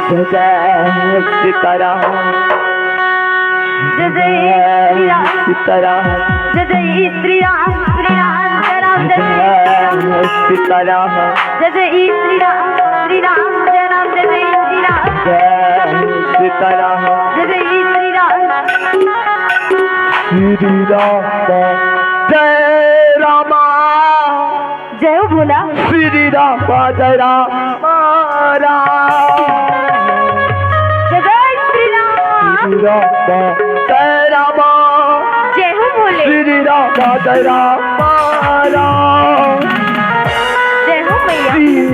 जय जय सीताराम जय जय सीताराम जय जय श्री राम जय राम जय जय सीताराम जय जय श्री राम जय राम जय श्री राम जय सीताराम जय जय श्री राम श्री राम जय रामा जय हो भोला श्री राम जय राम जय जय श्री राम श्री राम जय रामा जय हो भोले श्री राम जय राम जय हो मैया श्री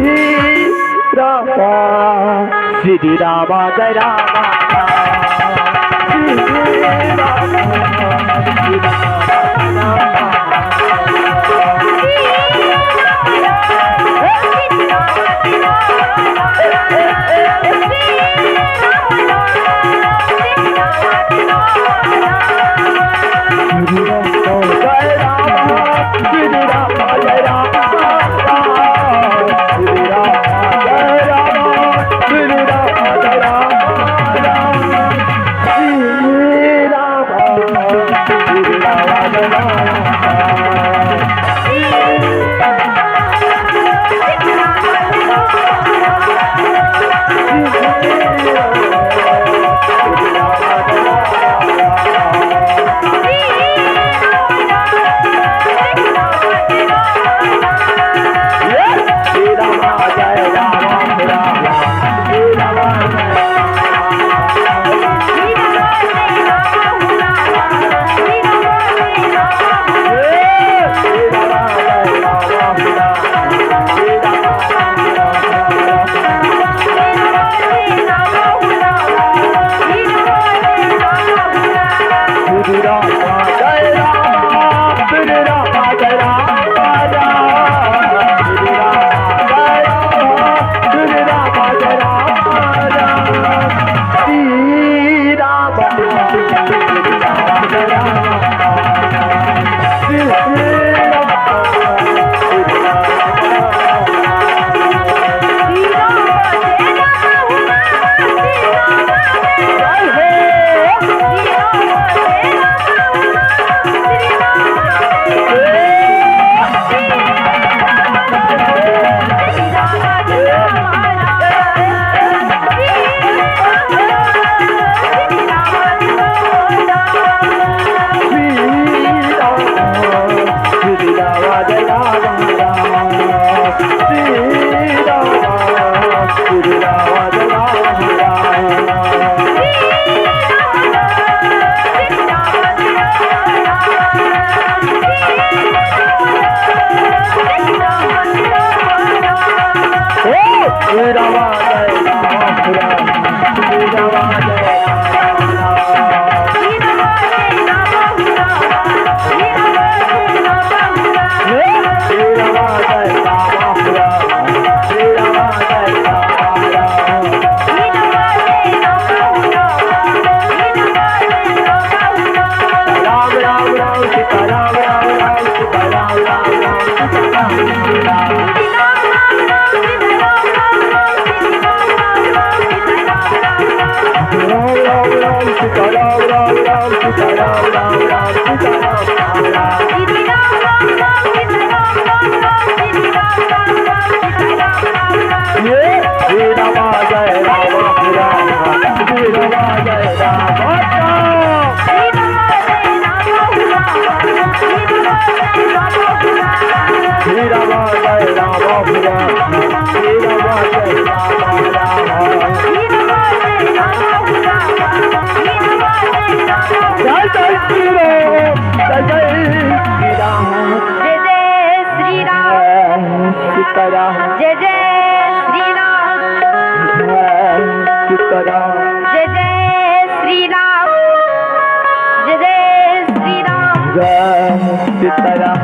राम जय राम जय जय श्री राम जय जय श्री राम जय जय श्री राम जय सीताराम